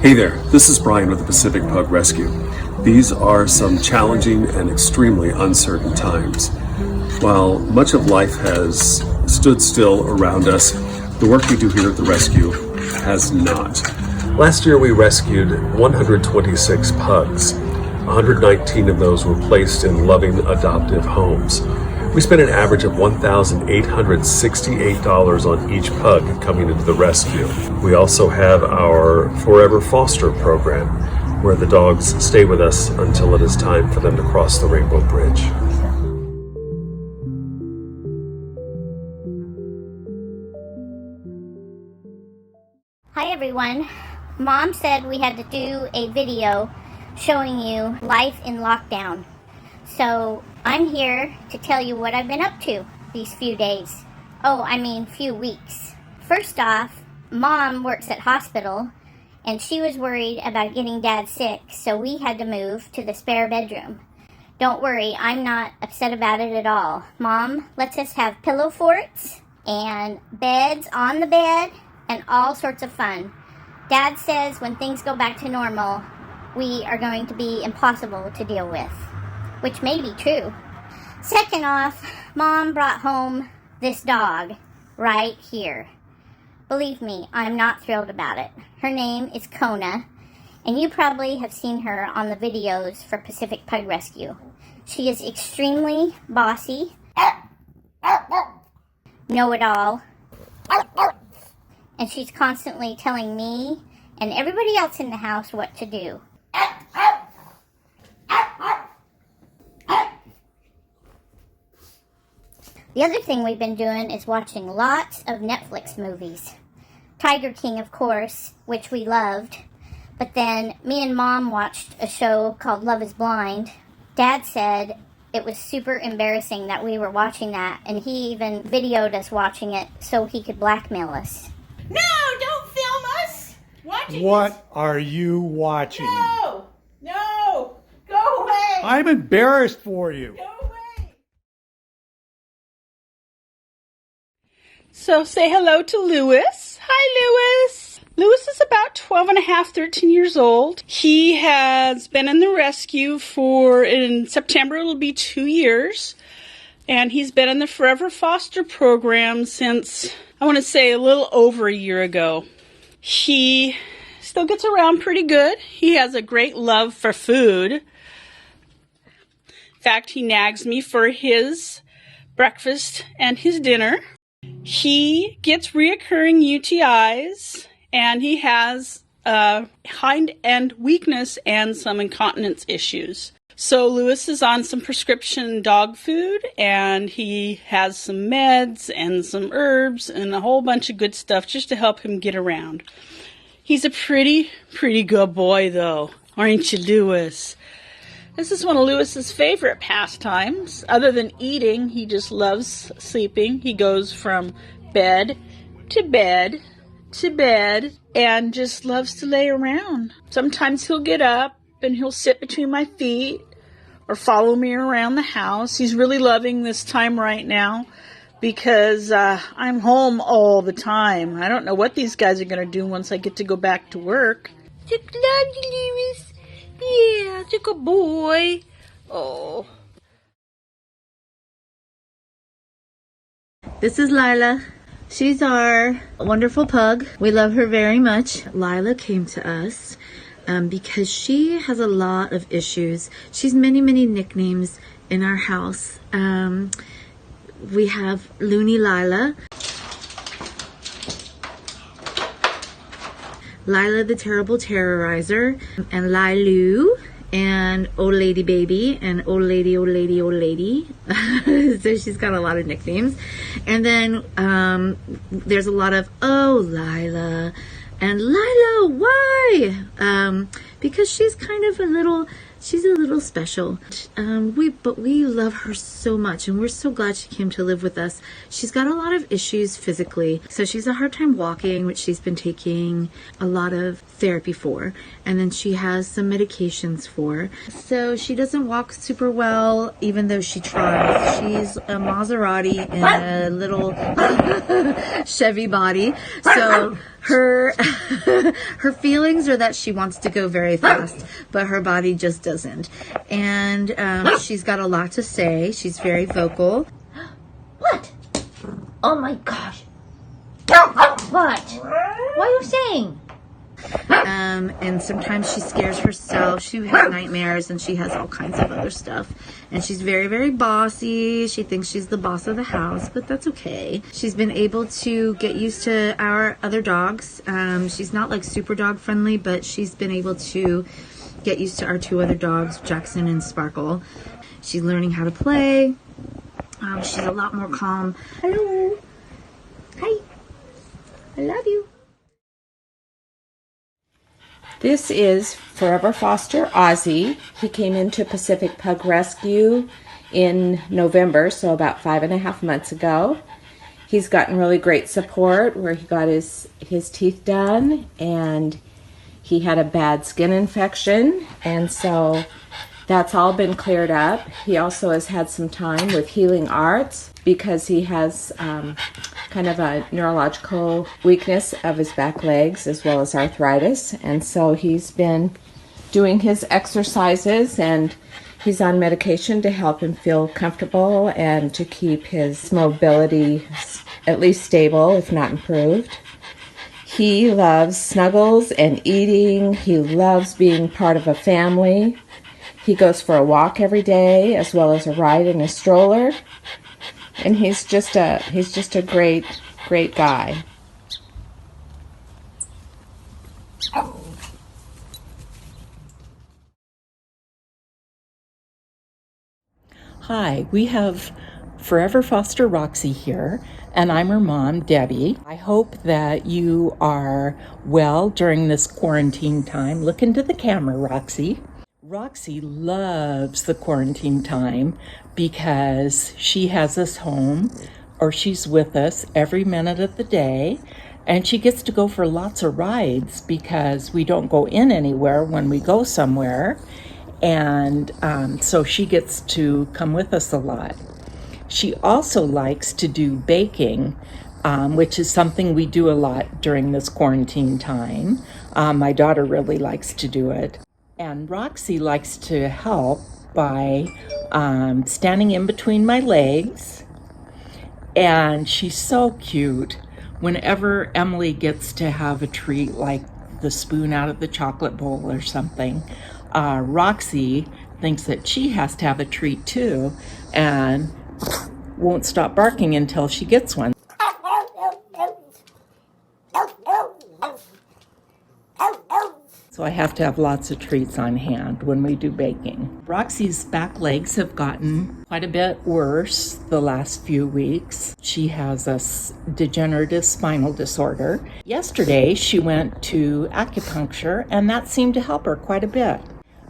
Hey there, this is Brian with the Pacific Pug Rescue. These are some challenging and extremely uncertain times. While much of life has stood still around us, the work we do here at the rescue has not. Last year we rescued 126 pugs. 119 of those were placed in loving adoptive homes. We spent an average of $1,868 on each pug coming into the rescue. We also have our Furever foster program, where the dogs stay with us until it is time for them to cross the Rainbow Bridge. Hi everyone. Mom said we had to do a video showing you life in lockdown. So I'm here to tell you what I've been up to these few days. Few weeks. First off, Mom works at hospital and she was worried about getting Dad sick, so we had to move to the spare bedroom. Don't worry, I'm not upset about it at all. Mom lets us have pillow forts and beds on the bed and all sorts of fun. Dad says when things go back to normal, we are going to be impossible to deal with, which may be true. Second off, Mom brought home this dog right here. Believe me, I'm not thrilled about it. Her name is Kona, and you probably have seen her on the videos for Pacific Pug Rescue. She is extremely bossy, know-it-all, and she's constantly telling me and everybody else in the house what to do. The other thing we've been doing is watching lots of Netflix movies. Tiger King, of course, which we loved. But then me and Mom watched a show called Love is Blind. Dad said it was super embarrassing that we were watching that, and he even videoed us watching it so he could blackmail us. No, don't film us! Watching What are you watching? No! No! Go away! I'm embarrassed for you. Go away! So say hello to Lewis. Hi, Lewis. Lewis is about 12 and a half, 13 years old. He has been in the rescue in September, it'll be 2 years. And he's been in the Furever foster program since, I want to say, a little over a year ago. He still gets around pretty good. He has a great love for food. In fact, he nags me for his breakfast and his dinner. He gets reoccurring UTIs, and he has hind end weakness and some incontinence issues. So Lewis is on some prescription dog food, and he has some meds and some herbs and a whole bunch of good stuff just to help him get around. He's a pretty good boy, though. Aren't you, Lewis? This is one of Lewis's favorite pastimes. Other than eating, he just loves sleeping. He goes from bed to bed to bed and just loves to lay around. Sometimes he'll get up and he'll sit between my feet or follow me around the house. He's really loving this time right now because I'm home all the time. I don't know what these guys are going to do once I get to go back to work. I love you, Lewis. Yeah, it's a good boy. Oh. This is Lila. She's our wonderful pug. We love her very much. Lila came to us because she has a lot of issues. She's many nicknames in our house. We have Loony Lila, Lila the Terrible Terrorizer, and Lilu, and Old Lady Baby, and Old Lady. So she's got a lot of nicknames. And then there's a lot of, oh, Lila, and Lila, why? Because she's kind of a little special. But we love her so much, and we're so glad she came to live with us. She's got a lot of issues physically, so she's a hard time walking, which she's been taking a lot of therapy for, and then she has some medications for. So she doesn't walk super well, even though she tries. She's a Maserati in a little Chevy body, so Her her feelings are that she wants to go very fast, but her body just doesn't. And she's got a lot to say. She's very vocal. What? Oh my gosh. What? What are you saying? And sometimes she scares herself. She has nightmares and she has all kinds of other stuff. And she's very, very bossy. She thinks she's the boss of the house, but that's okay. She's been able to get used to our other dogs. She's not like super dog friendly, but she's been able to get used to our two other dogs, Jackson and Sparkle. She's learning how to play. She's a lot more calm. Hello. Hi. I love you. This is Furever Foster Ozzy. He came into Pacific Pug Rescue in November, so about 5.5 months ago. He's gotten really great support where he got his teeth done, and he had a bad skin infection, and so that's all been cleared up. He also has had some time with healing arts because he has kind of a neurological weakness of his back legs as well as arthritis. And so he's been doing his exercises and he's on medication to help him feel comfortable and to keep his mobility at least stable, if not improved. He loves snuggles and eating. He loves being part of a family. He goes for a walk every day as well as a ride in a stroller. And he's just a great guy. Hi, we have Furever Foster Roxy here, and I'm her mom, Debbie. I hope that you are well during this quarantine time. Look into the camera, Roxy. Roxy loves the quarantine time because she has us home, or she's with us every minute of the day, and she gets to go for lots of rides because we don't go in anywhere when we go somewhere, and so she gets to come with us a lot. She also likes to do baking, which is something we do a lot during this quarantine time. My daughter really likes to do it. And Roxy likes to help by standing in between my legs. And she's so cute. Whenever Emily gets to have a treat like the spoon out of the chocolate bowl or something, Roxy thinks that she has to have a treat too and won't stop barking until she gets one. So I have to have lots of treats on hand when we do baking. Roxy's back legs have gotten quite a bit worse the last few weeks. She has a degenerative spinal disorder. Yesterday, she went to acupuncture, and that seemed to help her quite a bit.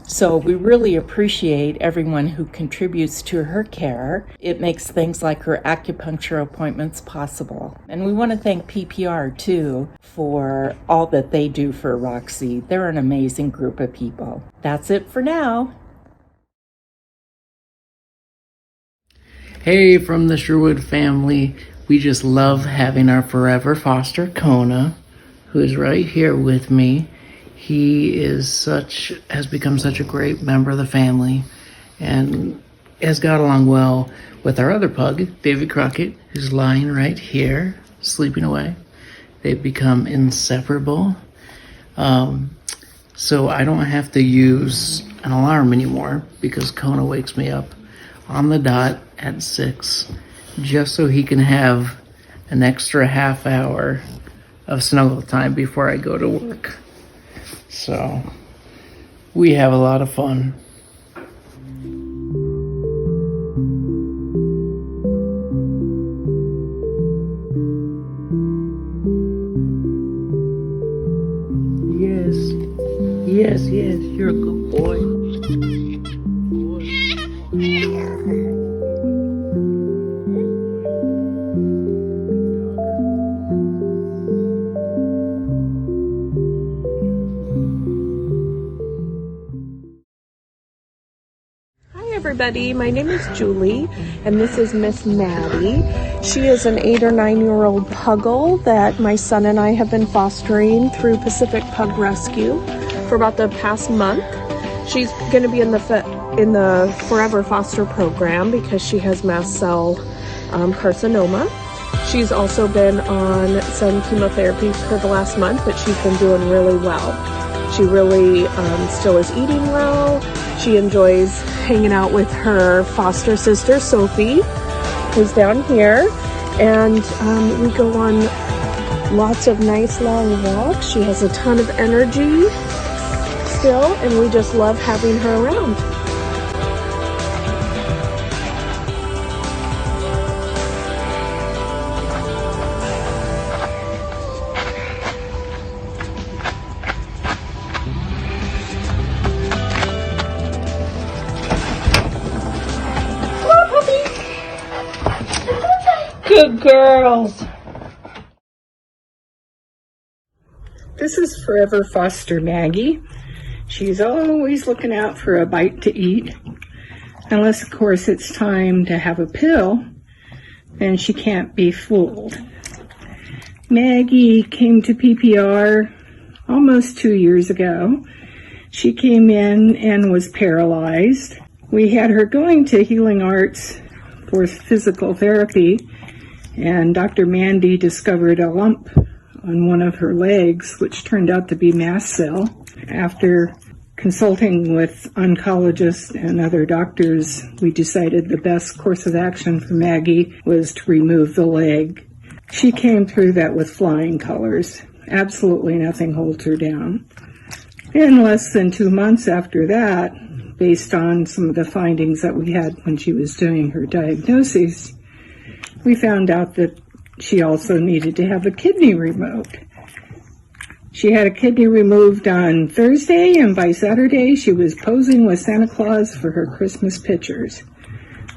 So we really appreciate everyone who contributes to her care. It makes things like her acupuncture appointments possible. And we want to thank PPR too for all that they do for Roxy. They're an amazing group of people. That's it for now. Hey, from the Sherwood family. We just love having our Furever Foster Kona, who is right here with me. He has become such a great member of the family and has got along well with our other pug, David Crockett, who's lying right here, sleeping away. They've become inseparable. So I don't have to use an alarm anymore because Kona wakes me up on the dot at 6 just so he can have an extra half hour of snuggle time before I go to work. So we have a lot of fun. Yes, you're a good boy. everybody, my name is Julie and this is Miss Maddie. She is an 8 or 9 year old puggle that my son and I have been fostering through Pacific Pug Rescue for about the past month. She's going to be in the Furever foster program because she has mast cell carcinoma. She's also been on some chemotherapy for the last month, but she's been doing really well. She really still is eating well. She enjoys hanging out with her foster sister, Sophie, who's down here. And we go on lots of nice long walks. She has a ton of energy still, and we just love having her around. Good girls. This is Furever Foster Maggie. She's always looking out for a bite to eat. Unless, of course, it's time to have a pill, then she can't be fooled. Maggie came to PPR almost 2 years ago. She came in and was paralyzed. We had her going to Healing Arts for physical therapy, and Dr. Mandy discovered a lump on one of her legs, which turned out to be mast cell. After consulting with oncologists and other doctors, we decided the best course of action for Maggie was to remove the leg. She came through that with flying colors. Absolutely nothing holds her down. In less than 2 months after that, based on some of the findings that we had when she was doing her diagnosis, we found out that she also needed to have a kidney removed. She had a kidney removed on Thursday, and by Saturday she was posing with Santa Claus for her Christmas pictures.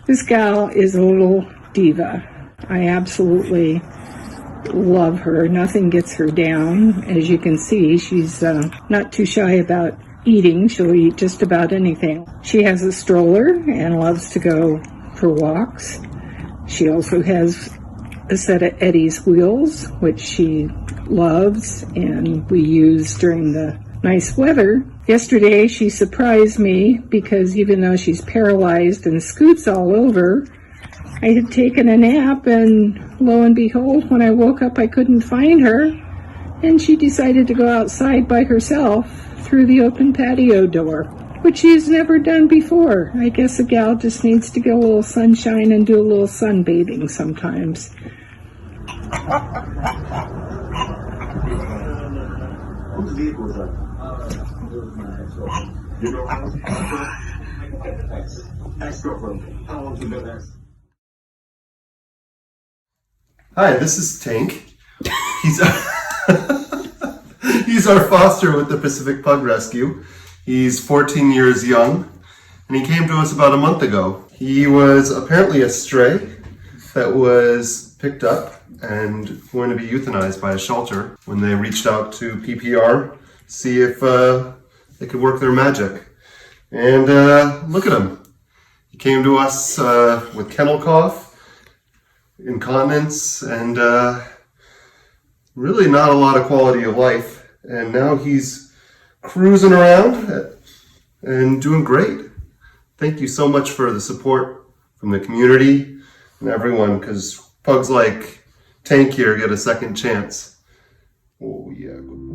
This gal is a little diva. I absolutely love her. Nothing gets her down. As you can see, she's not too shy about eating. She'll eat just about anything. She has a stroller and loves to go for walks. She also has a set of Eddie's wheels, which she loves and we use during the nice weather. Yesterday she surprised me because even though she's paralyzed and scoots all over, I had taken a nap, and lo and behold, when I woke up I couldn't find her, and she decided to go outside by herself through the open patio door, which she's never done before. I guess a gal just needs to get a little sunshine and do a little sunbathing sometimes. Hi, this is Tank. He's he's our foster with the Pacific Pug Rescue. He's 14 years young, and he came to us about a month ago. He was apparently a stray that was picked up and going to be euthanized by a shelter when they reached out to PPR to see if they could work their magic. And look at him. He came to us with kennel cough, incontinence, and really not a lot of quality of life. And now he's cruising around and doing great. Thank you so much for the support from the community and everyone, because pugs like Tank here get a second chance. Oh yeah, good.